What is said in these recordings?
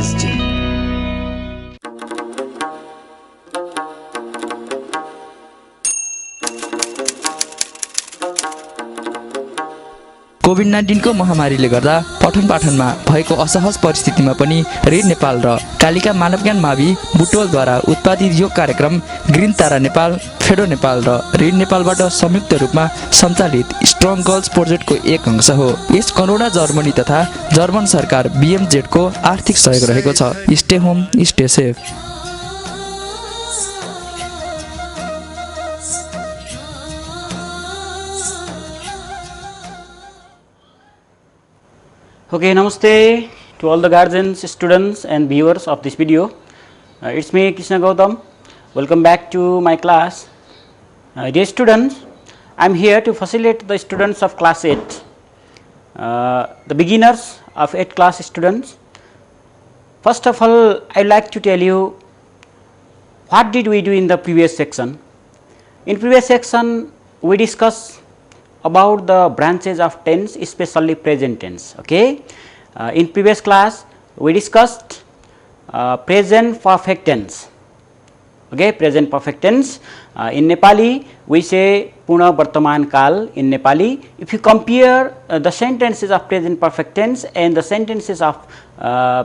SG. COVID-19 को महामारीले गर्दा पठन पाठनमा भएको असहज परिस्थितिमा पनि रेड नेपाल र कालिका मानवज्ञान मावि बुटवलद्वारा उत्पादित यो कार्यक्रम ग्रिन तारा नेपाल, फेडो नेपाल र रेड नेपालबाट संयुक्त रूपमा सञ्चालित स्ट्रङ गर्ल्स प्रोजेक्टको एक अंश हो। यस करोडा जर्मनी तथा जर्मन सरकार BMZ को आर्थिक सहयोग रहेको छ। Stay home, stay safe. Okay, namaste to all the guardians, students and viewers of this video. It's me Krishna Gautam. Welcome back to my class. Dear students, I am here to facilitate the students of class 8, the beginners of 8th class students. First of all, I would like to tell you what did we do in the previous section. In previous section, we discussed about the branches of tense, especially present tense. Okay. In previous class we discussed present perfect tense. Okay, present perfect tense. In Nepali we say Puna Vartaman Kal in Nepali. If you compare the sentences of present perfect tense and the sentences of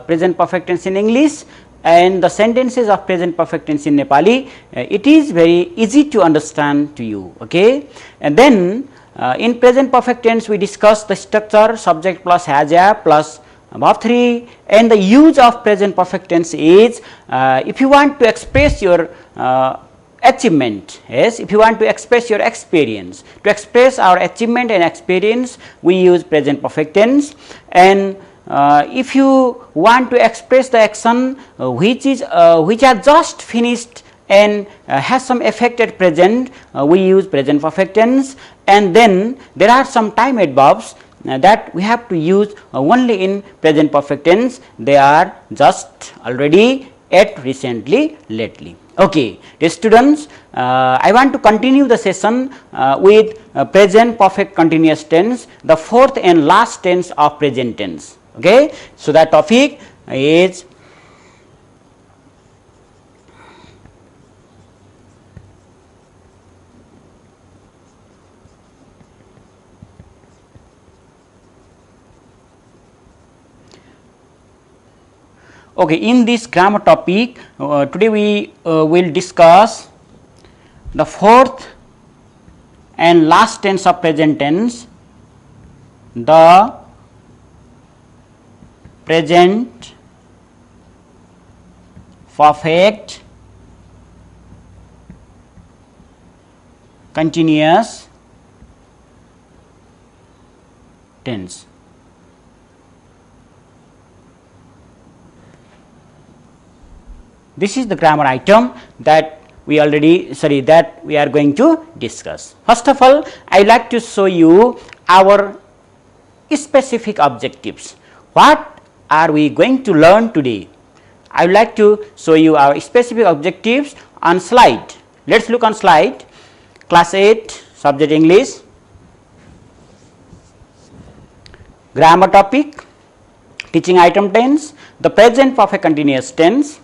present perfect tense in English and the sentences of present perfect tense in Nepali, it is very easy to understand to you. Okay. And then in present perfect tense we discussed the structure, subject plus has plus verb 3, and the use of present perfect tense is if you want to express your achievement, yes, if you want to express your experience, to express our achievement and experience we use present perfect tense, and if you want to express the action which has just finished and has some effect at present, we use present perfect tense. And then there are some time adverbs that we have to use only in present perfect tense. They are just, already, at, recently, lately. Okay, dear students, I want to continue the session with present perfect continuous tense, the fourth and last tense of present tense. Okay, so that topic is okay. In this grammar topic, today we will discuss the fourth and last tense of present tense, the present perfect continuous tense. This is the grammar item that we already that we are going to discuss. First of all, I would like to show you our specific objectives. What are we going to learn today? I would like to show you our specific objectives on slide. Let us look on slide. Class 8, subject English, grammar topic, teaching item tense, the present perfect continuous tense,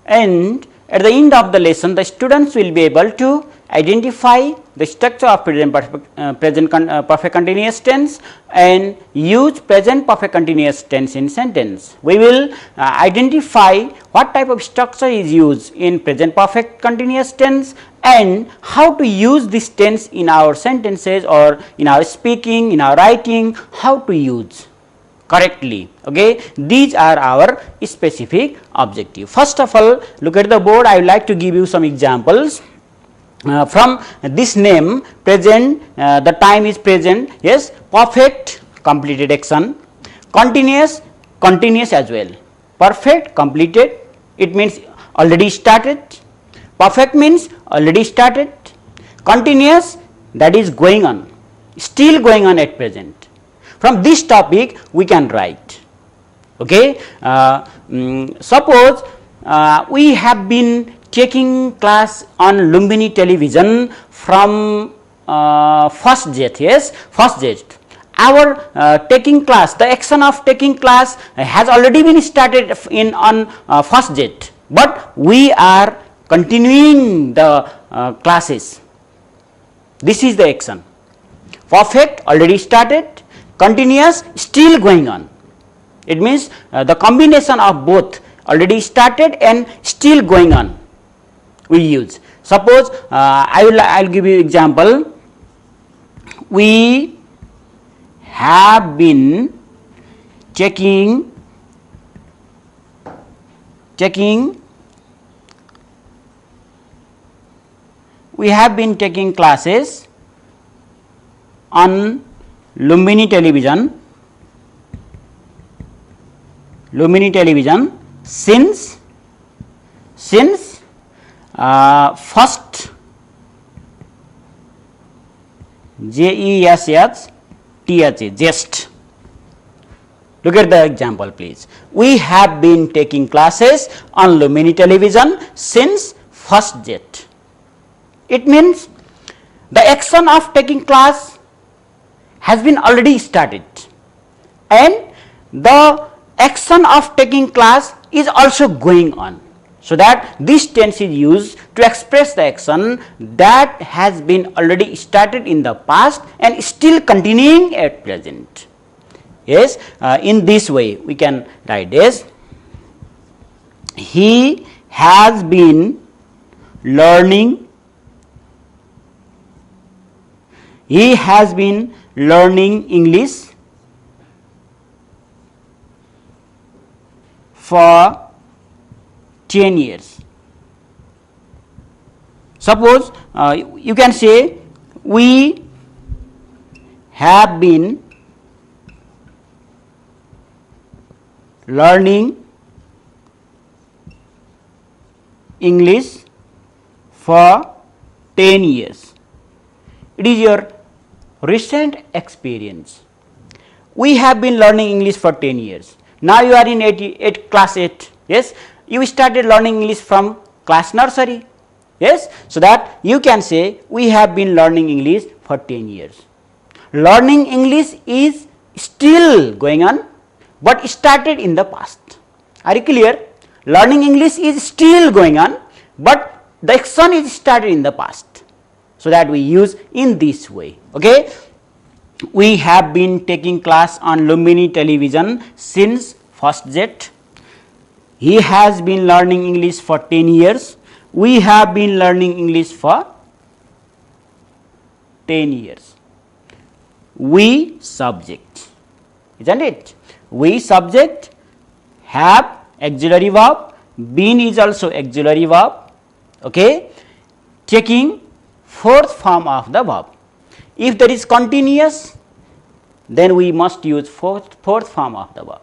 and at the end of the lesson the students will be able to identify the structure of present perfect continuous tense and use present perfect continuous tense in sentence. We will identify what type of structure is used in present perfect continuous tense and how to use this tense in our sentences or in our speaking, in our writing, how to use correctly. Okay, these are our specific objective. First of all, look at the board. I would like to give you some examples. From this name, present, the time is present, yes, perfect, completed action, continuous, continuous as well, perfect, completed, it means already started, perfect means already started, continuous, that is going on, still going on at present. From this topic we can write. Okay. Suppose we have been taking class on Lumbini television from first jet, yes, first jet. our taking class, the action of taking class has already been started in on first jet, but we are continuing the classes. This is the action. Perfect already started, continuous still going on. It means the combination of both already started and still going on we use. Suppose I will give you example. We have been checking we have been taking classes on Lumbini television since first just. Look at the example please. We have been taking classes on Lumbini television since first jet. It means the action of taking class has been already started, and the action of taking class is also going on. So that this tense is used to express the action that has been already started in the past and still continuing at present. Yes, in this way we can write this. He has been learning English for 10 years. Suppose you can say we have been learning English for 10 years. It is your recent experience. We have been learning English for 10 years. Now you are in class 8. Yes, you started learning English from class nursery. Yes, so that you can say we have been learning English for 10 years. Learning English is still going on, but started in the past. Are you clear? Learning English is still going on, but the action is started in the past. So that we use in this way. Okay. We have been taking class on Lumbini television since first jet. He has been learning English for 10 years. We have been learning English for 10 years. We subject, isn't it? We subject, have auxiliary verb, been is also auxiliary verb. Okay. Taking fourth form of the verb. If there is continuous, then we must use fourth form of the verb.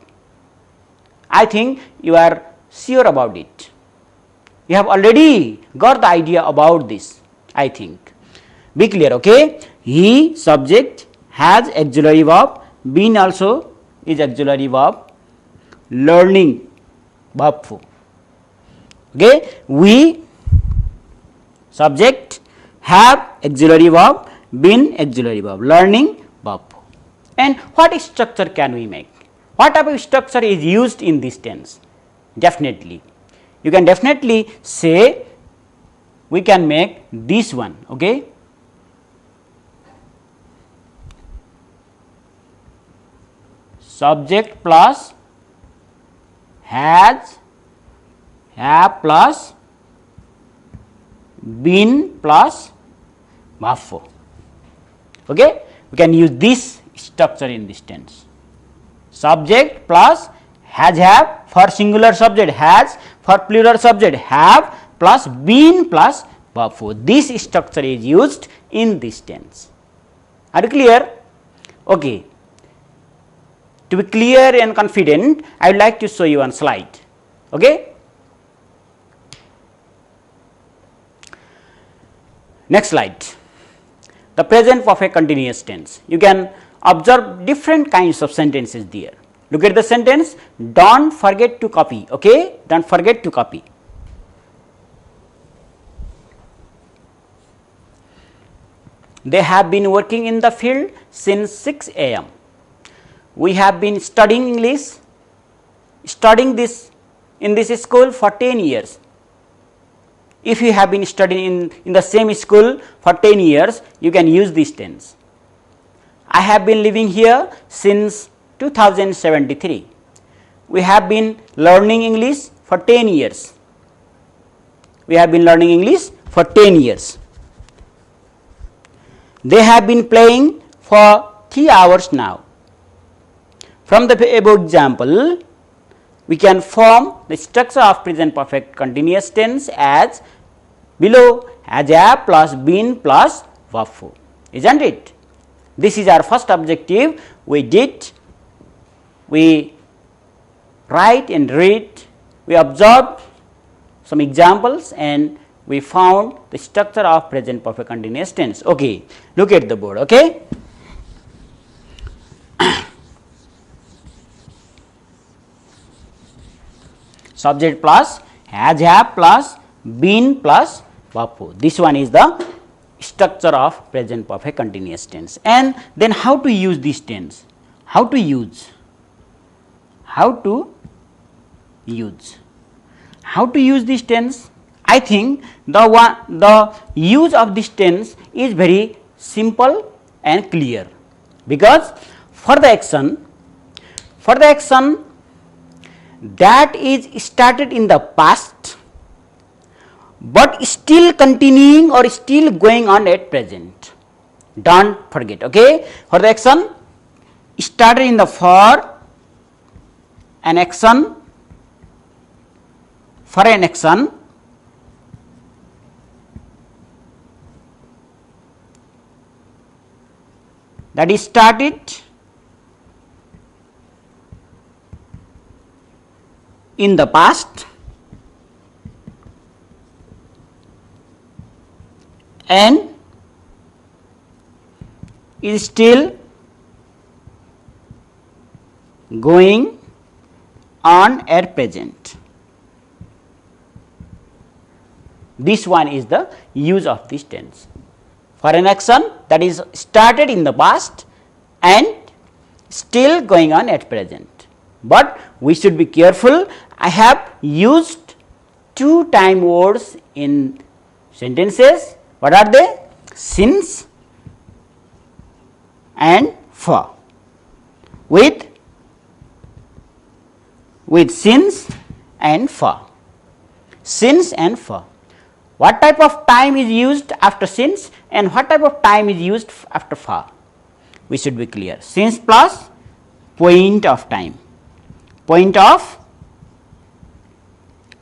I think you are sure about it. You have already got the idea about this, I think. Be clear, okay? He subject has auxiliary verb, been also is auxiliary verb, learning verb 4. Okay? We subject have auxiliary verb, been auxiliary verb, learning verb 4. And what structure can we make? What type of structure is used in this tense? Definitely, you can definitely say we can make this one. Okay. Subject plus has, have plus been plus verb 4. Okay. We can use this structure in this tense. Subject plus has, have for singular subject, has for plural subject, have plus been plus verb 4. This structure is used in this tense. Are you clear? Okay. To be clear and confident, I would like to show you one slide. Okay. Next slide. The present perfect continuous tense. You can observe different kinds of sentences there. Look at the sentence. Don't forget to copy. Okay. Don't forget to copy. They have been working in the field since 6 a.m. we have been studying English, studying this in this school for 10 years. If you have been studying in the same school for 10 years, you can use this tense. I have been living here since 2073. We have been learning English for 10 years. We have been learning English for 10 years. They have been playing for 3 hours now. From the above example, we can form the structure of present perfect continuous tense as below, has have plus been plus verb 4, isn't it? This is our first objective. We write and read, we observed some examples and we found the structure of present perfect continuous tense. Okay, look at the board. Okay. Subject plus has have plus been plus verb 4. This one is the structure of present perfect continuous tense. And then how to use this tense? How to use this tense? I think the use of this tense is very simple and clear, because for the action that is started in the past but still continuing or still going on at present. Don't forget. Okay, for the action started in the for an action that is started in the past and is still going on at present. This one is the use of this tense for an action that is started in the past and still going on at present. But we should be careful. I have used 2 time words in sentences. What are they? Since and for. With since and for. Since and for. What type of time is used after since and what type of time is used after for? We should be clear. Since plus point of time. Point of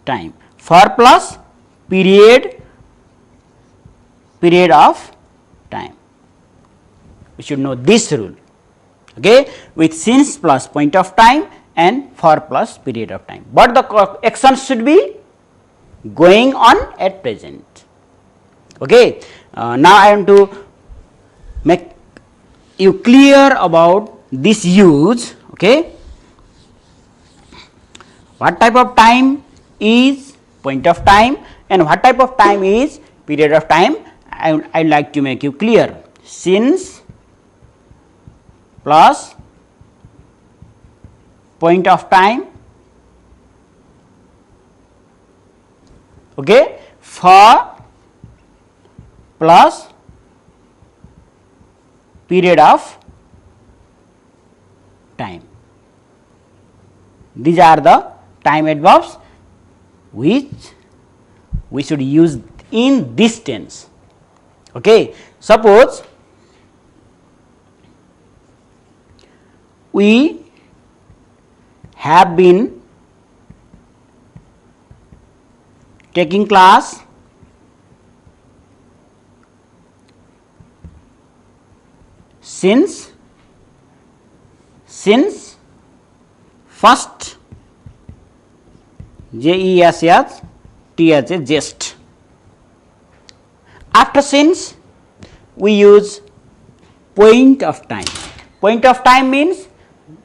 time. For plus period of time. We should know this rule. Okay, with since plus point of time and for plus period of time. But the action should be going on at present. Okay, now I am to make you clear about this use. Okay, what type of time is point of time and what type of time is period of time? I would like to make you clear. Since plus point of time, okay, for plus period of time. These are the time adverbs which we should use in this tense. Okay, suppose we have been taking class since first jest. After since we use point of time. Point of time means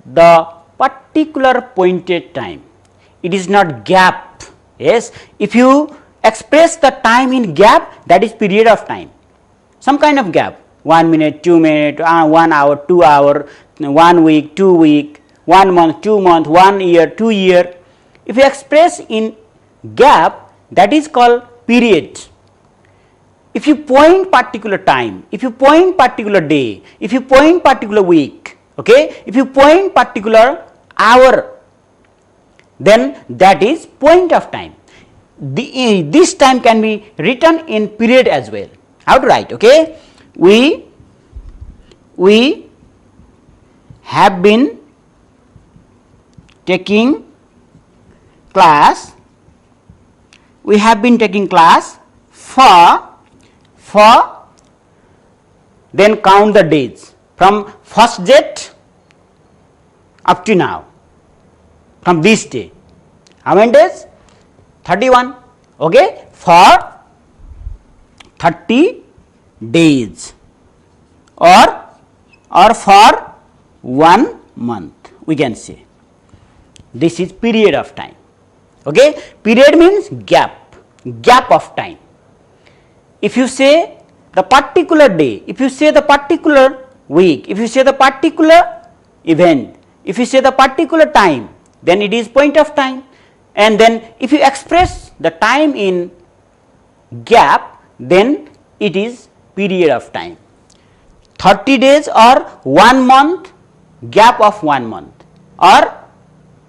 the particular pointed time. It is not gap. Yes, if you express the time in gap, that is period of time, some kind of gap. 1 minute, 2 minute, 1 hour, 2 hour, 1 week, 2 week, 1 month, 2 month, 1 year, 2 year. If you express in gap, that is called period. If you point particular time, if you point particular day, if you point particular week, okay, if you point particular hour, then that is point of time. This time can be written in period as well. How to write? Okay, we have been taking class. We have been taking class for then count the days from first date up to now, from this day. How many days? 31. Okay, for 30 days or for 1 month, we can say. This is period of time. Okay, period means gap of time. If you say the particular day, if you say the particular week, if you say the particular event, if you say the particular time, then it is point of time. And then if you express the time in gap, then it is period of time. 30 days or 1 month, gap of 1 month, or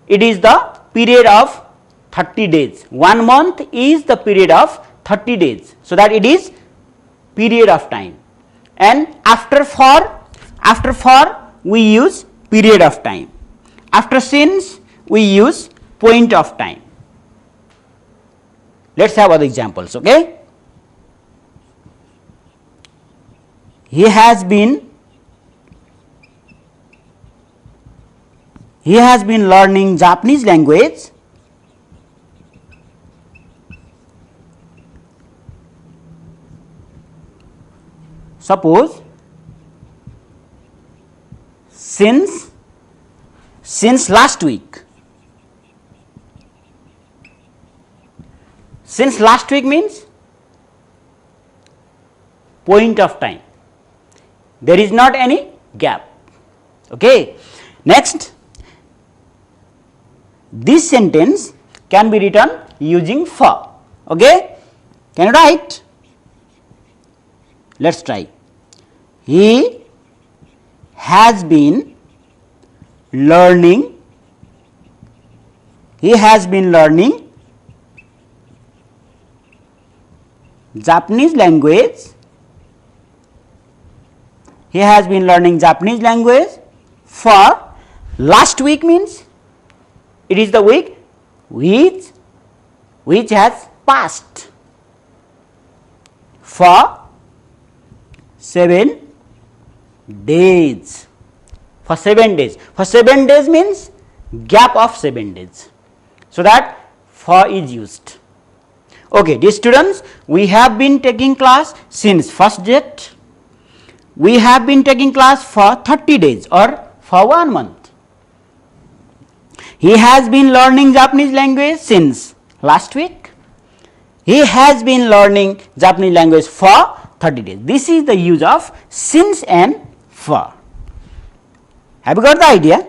it is the period of 30 days. 1 month is the period of 30 days. So that it is period of time. And after for we use period of time. After since we use point of time. Let us have other examples. Okay, he has been learning Japanese language suppose since last week. Since last week means point of time. There is not any gap. Okay. Next, this sentence can be written using for. Okay. Can you write? Let us try. He has been learning. He has been learning Japanese language. He has been learning Japanese language for last week means it is the week which has passed, for 7 days. For 7 days. For 7 days means gap of 7 days. So that for is used. Okay, dear students, we have been taking class since first date. We have been taking class for 30 days or for 1 month. He has been learning Japanese language since last week. He has been learning Japanese language for 30 days. This is the use of since and for. Have you got the idea?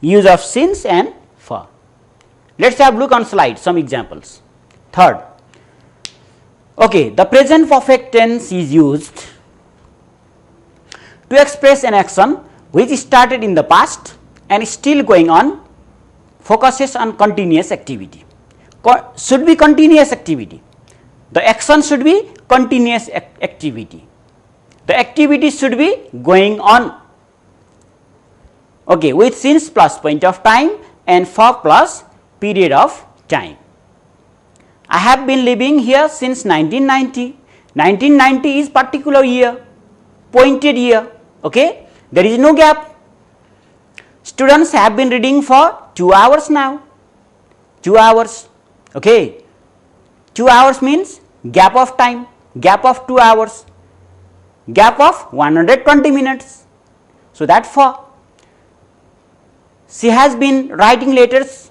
Use of since and for. Let us have look on slide some examples. Third, okay, the present perfect tense is used to express an action which started in the past and is still going on, focuses on continuous activity. Should be continuous activity. The action should be continuous activity. The activity should be going on. Okay, with since plus point of time and for plus period of time. I have been living here since 1990. 1990 is particular year, pointed year. Okay, there is no gap. Students have been reading for 2 hours now. 2 hours. Okay, 2 hours means gap of time, gap of 2 hours, gap of 120 minutes. So that for. She has been writing letters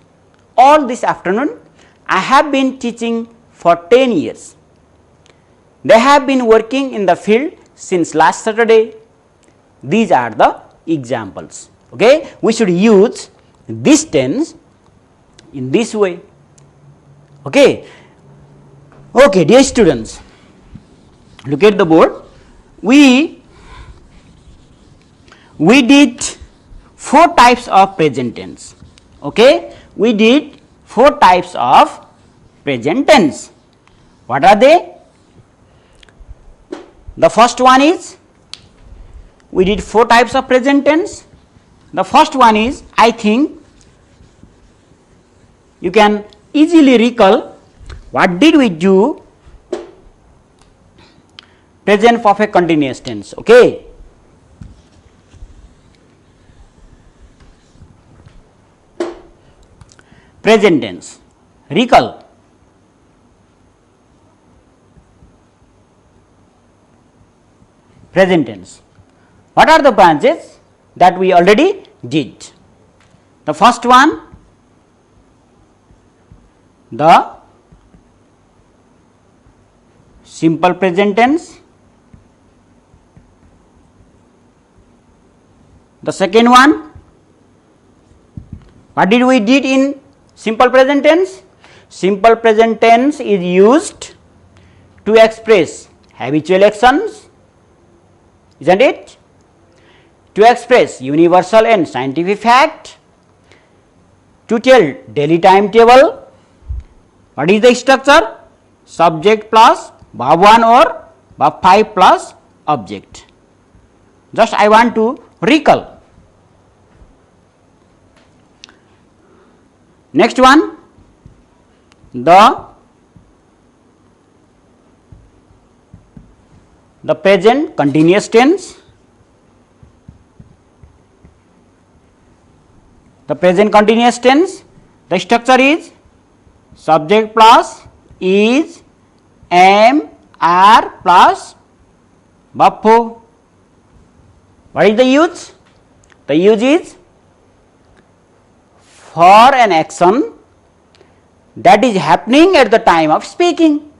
all this afternoon. I have been teaching for 10 years. They have been working in the field since last Saturday. These are the examples. Okay, we should use this tense in this way. Okay, okay, dear students, look at the board. We did 4 types of present tense. Okay, we did 4 types of present tense. What are they? The first one is, we did 4 types of present tense. The first one is, I think you can easily recall what did we do. Present perfect continuous tense. Okay, present tense, recall. Present tense. What are the branches that we already did? The first one, the simple present tense. The second one, what did we did in simple present tense? Simple present tense is used to express habitual actions, isn't it? To express universal and scientific fact, to tell daily timetable. What is the structure? Subject plus verb 1 or verb 5 plus object. Just I want to recall. Next one, the present continuous tense. The present continuous tense, the structure is subject plus is, am, are plus verb 4. What is the use? The use is for an action that is happening at the time of speaking,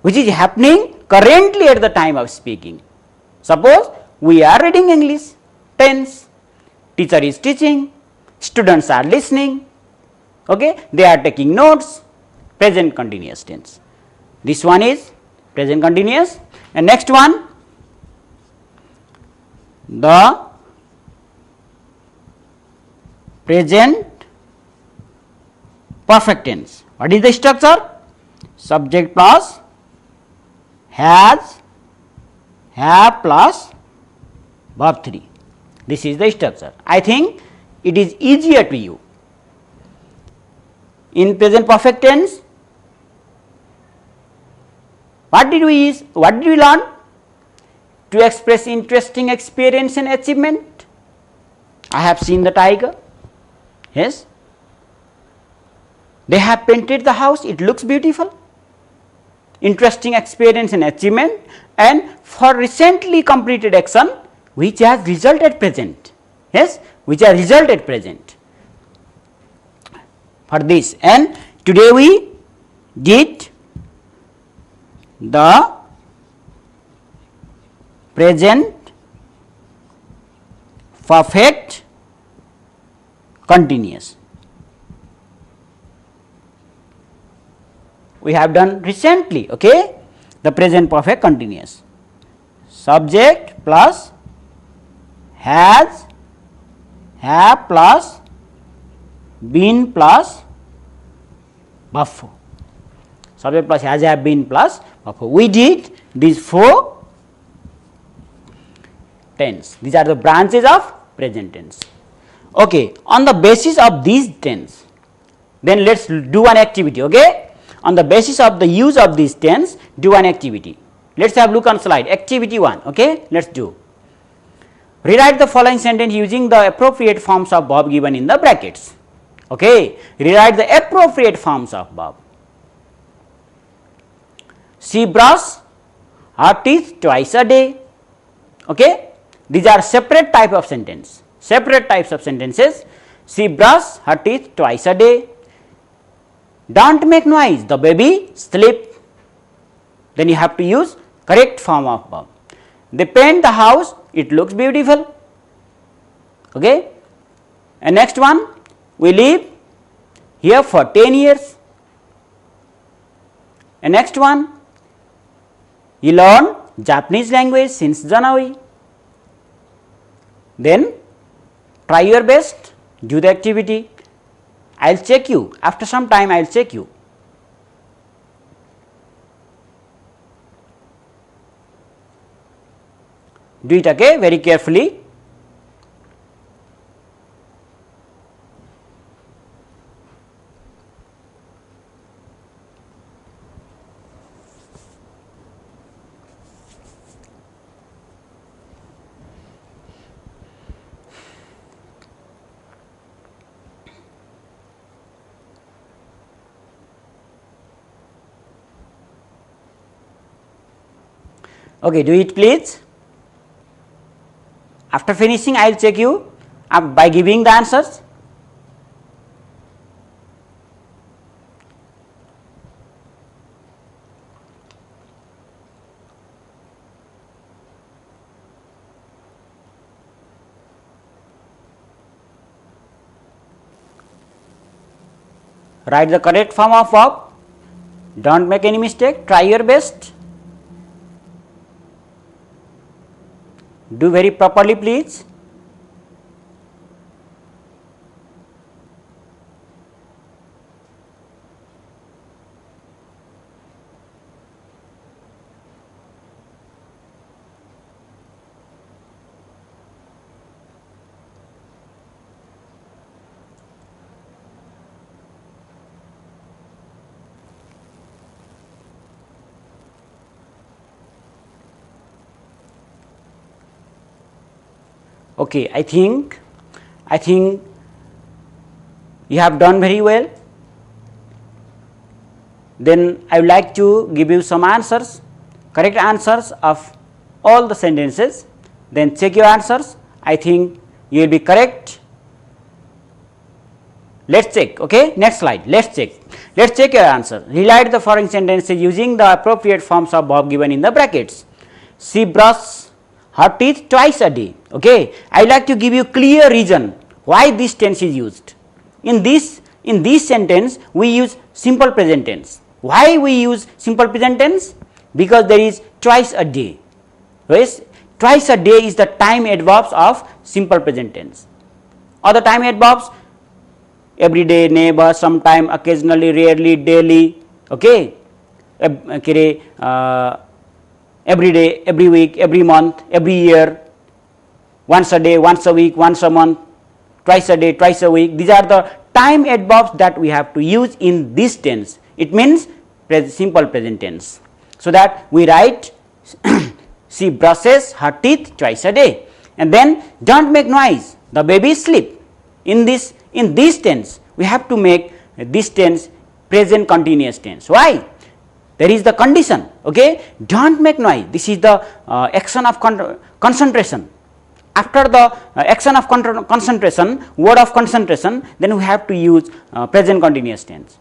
which is happening currently at the time of speaking. Suppose we are reading English tense, teacher is teaching, students are listening, okay, they are taking notes, present continuous tense. This one is present continuous. And next one, the present perfect tense. What is the structure? Subject plus has, have plus verb 3. This is the structure. I think it is easier to you. In present perfect tense, what did we use? What did we learn? To express interesting experience and achievement. I have seen the tiger. Yes, they have painted the house, it looks beautiful. Interesting experience and achievement, and for recently completed action which has resulted present. Yes, which has resulted present for this. And today we did the present perfect continuous. We have done recently, okay, the present perfect continuous. Subject plus has, have plus been plus verb 4. Subject plus has, have, been plus verb 4. We did these 4 tense. These are the branches of present tense. Okay, on the basis of these tense, then let us do an activity. Okay, on the basis of the use of these tense, do an activity. Let us have look on slide. Activity 1. Okay, let us do. Rewrite the following sentence using the appropriate forms of verb given in the brackets. Okay, rewrite the appropriate forms of verb. She brush her teeth twice a day. Okay, these are separate type of sentence. Separate types of sentences. She brush her teeth twice a day. Don't make noise, the baby sleep. Then you have to use correct form of verb. They paint the house, it looks beautiful. Okay. And next one, we live here for 10 years. And next one, you learn Japanese language since January. Then try your best, do the activity. I will check you, after some time I will check you. Do it again very carefully. Okay, do it please. After finishing, I will check you by giving the answers. Write the correct form of verb. Don't make any mistake. Try your best. Do very properly please. Okay, I think you have done very well. Then I would like to give you some answers, correct answers of all the sentences. Then check your answers. I think you will be correct. Let's check. Okay, next slide. Let's check your answer. Rewrite the following sentences using the appropriate forms of verb given in the brackets. She brushes her teeth twice a day. Okay, I would like to give you clear reason why this tense is used. In this sentence we use simple present tense. Why we use simple present tense? Because there is twice a day. Yes, twice a day is the time adverbs of simple present tense. Other time adverbs, every day, never, sometime, occasionally, rarely, daily. Okay, every day, every week, every month, every year, once a day, once a week, once a month, twice a day, twice a week. These are the time adverbs that we have to use in this tense. It means simple present tense. So that we write she brushes her teeth twice a day, and then don't make noise, the baby sleep. In this tense we have to make this tense present continuous tense. Why? There is the condition. Okay, don't make noise. This is the action of concentration. After the action of concentration, word of concentration, then we have to use present continuous tense.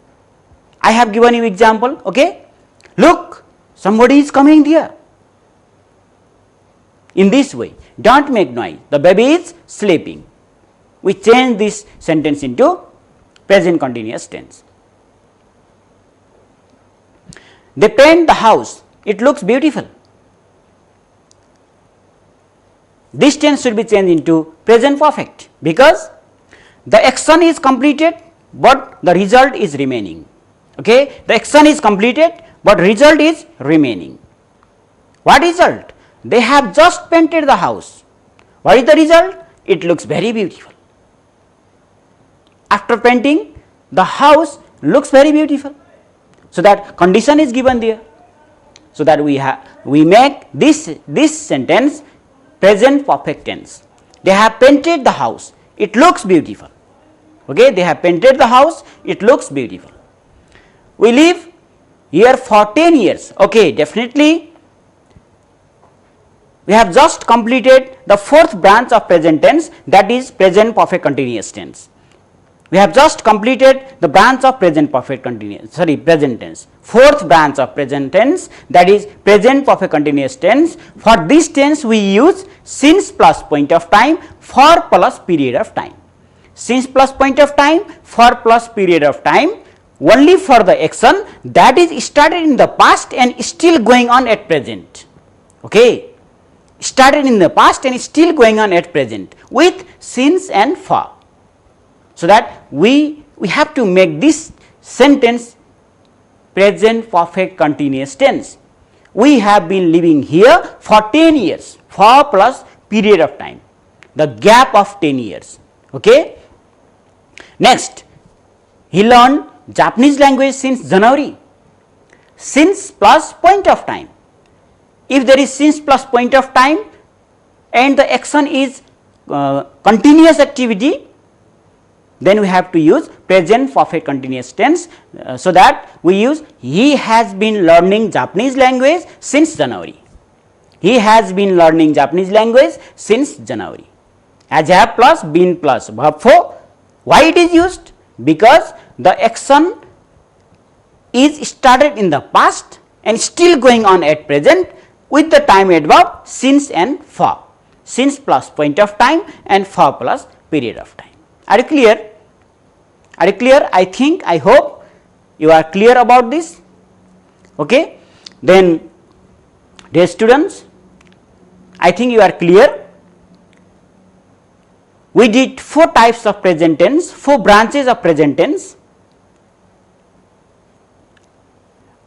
I have given you example. Okay, look, somebody is coming there. In this way, don't make noise, the baby is sleeping. We change this sentence into present continuous tense. They paint the house, it looks beautiful. This tense should be changed into present perfect, because the action is completed but the result is remaining. Okay, the action is completed but result is remaining. What result? They have just painted the house. What is the result? It looks very beautiful. After painting, the house looks very beautiful. So that condition is given there. So that we make this sentence present perfect tense. They have painted the house, it looks beautiful. Okay, they have painted the house, it looks beautiful. We live here for 10 years. Okay, definitely we have just completed the fourth branch of present tense, that is present perfect continuous tense. We have just completed the branch of present perfect continuous, sorry, present tense. Fourth branch of present tense, that is present perfect continuous tense. For this tense we use since plus point of time, for plus period of time. Since plus point of time, for plus period of time, only for the action that is started in the past and still going on at present. Okay, started in the past and still going on at present with since and for. So that we have to make this sentence present perfect continuous tense. We have been living here for 10 years, for plus period of time, the gap of 10 years. Okay. Next, he learned Japanese language since January. Since plus point of time. If there is since plus point of time and the action is continuous activity, then we have to use present perfect continuous tense. So that we use he has been learning Japanese language since January. He has been learning Japanese language since January. As have plus been plus verb 4. Why it is used? Because the action is started in the past and still going on at present with the time adverb since and for. Since plus point of time and for plus period of time. Are you clear? Are you clear? I think, I hope you are clear about this. Okay. Then, dear students, I think you are clear. We did 4 types of present tense, 4 branches of present tense.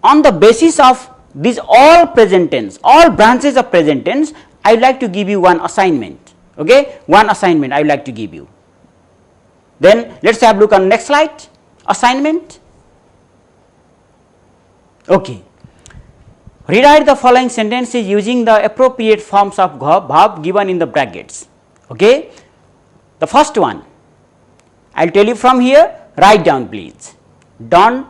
On the basis of these all present tense, all branches of present tense, I would like to give you one assignment. Okay, one assignment I would like to give you. Then let us have a look on next slide. Assignment. Okay. Rewrite the following sentences using the appropriate forms of verb given in the brackets. Okay. The first one, I will tell you from here, write down please. Don't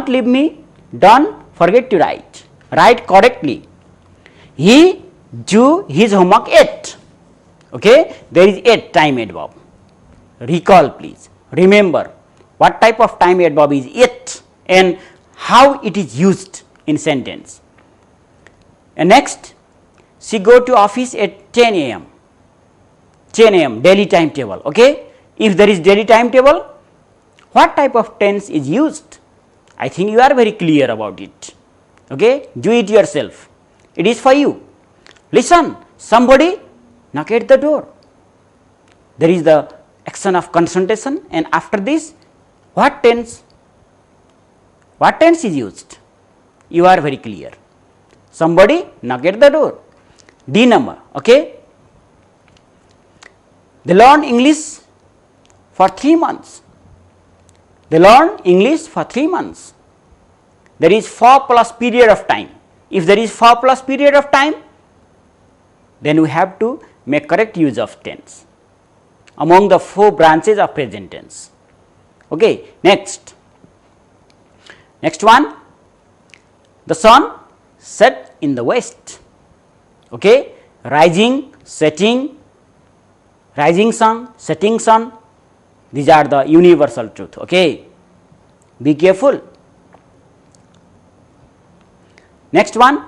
leave me, don't forget to write. Write correctly. He do his homework at. Okay. There is at time adverb. Recall please. Remember what type of time adverb is it and how it is used in sentence. And next, she go to office at 10 a.m. 10 a.m. daily timetable. Okay. If there is daily timetable, what type of tense is used? I think you are very clear about it. Okay. Do it yourself. It is for you. Listen, somebody knock at the door. There is the action of concentration, and after this, what tense? What tense is used? You are very clear. Somebody knock at the door. D number. Okay. They learn English for 3 months. They learn English for 3 months. There is for plus period of time. If there is for plus period of time, then we have to make correct use of tense among the 4 branches of present tense. Okay. Next one, the sun set in the west. Okay. Rising, setting, rising sun, setting sun, these are the universal truth. Okay. Be careful. Next one,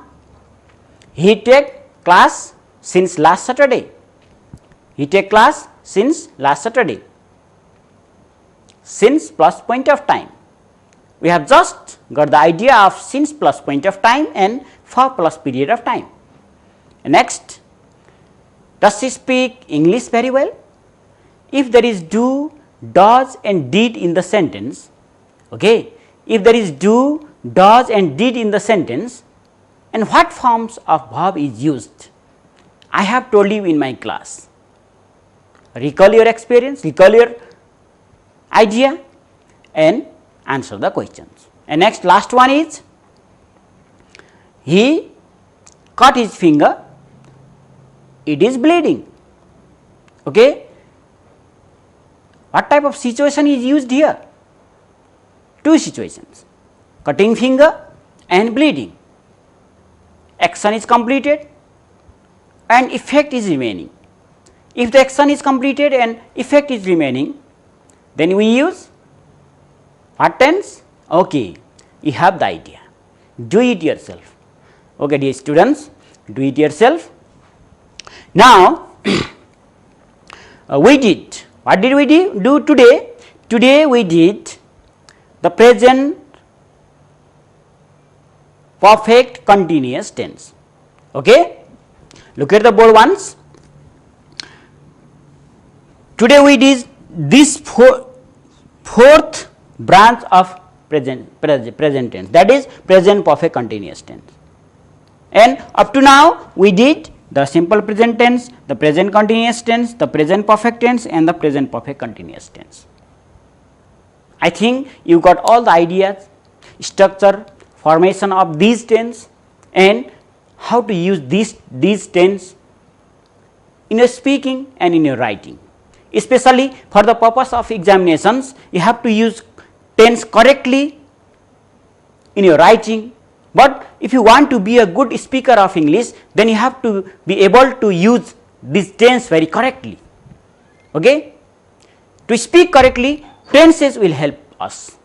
he take class since last Saturday. He take class since last Saturday. Since plus point of time. We have just got the idea of since plus point of time and for plus period of time. Next, does she speak English very well? If there is do, does and did in the sentence, okay, if there is do, does and did in the sentence, and what forms of verb is used? I have told you in my class. Recall your experience, recall your idea and answer the questions. And next, last one is, he cut his finger, it is bleeding. Okay. What type of situation is used here? 2 situations, cutting finger and bleeding. Action is completed and effect is remaining. If the action is completed and effect is remaining, then we use what tense? Okay, you have the idea. Do it yourself. Okay, dear students, do it yourself. Now, we did. What did we do today? Today we did the present perfect continuous tense. Okay, look at the board once. Today we did this fourth branch of present tense, that is present perfect continuous tense, and up to now we did the simple present tense, the present continuous tense, the present perfect tense, and the present perfect continuous tense. I think you got all the ideas, structure, formation of these tense, and how to use these tense in your speaking and in your writing. Especially for the purpose of examinations, you have to use tense correctly in your writing. But if you want to be a good speaker of English, then you have to be able to use this tense very correctly. Okay? To speak correctly, tenses will help us.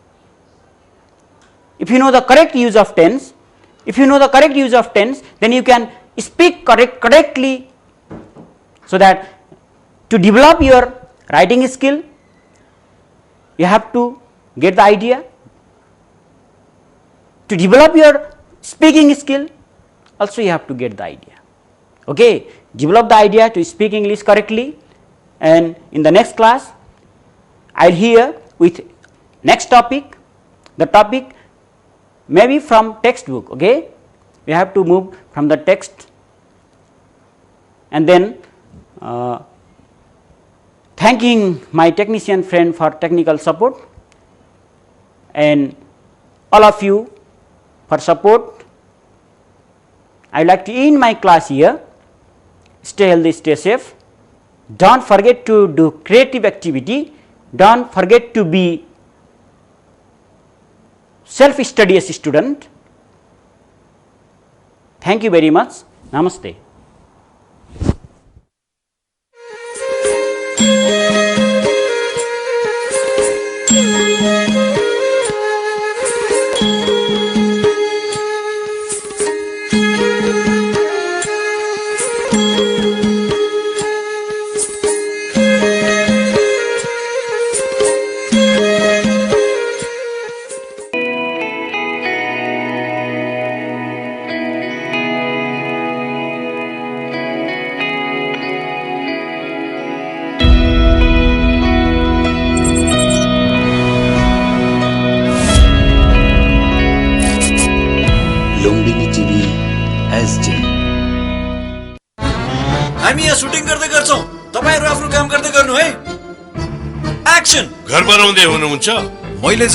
If you know the correct use of tense, then you can speak correctly, so that to develop your writing skill, you have to get the idea. To develop your speaking skill, also you have to get the idea. Okay, develop the idea to speak English correctly, and in the next class I will hear with next topic. The topic may be from textbook. Okay, we have to move from the text, and then thanking my technician friend for technical support, and all of you for support. I would like to end my class here. Stay healthy, stay safe. Don't forget to do creative activity. Don't forget to be self-studious student. Thank you very much. Namaste. हामी यहाँ shooting गर्दै गर्छौं, तपाईहरु आफ्नो काम गर्दै गर्नु है। एक्सन। घर बनाउँदै हुनुहुन्छ? मैले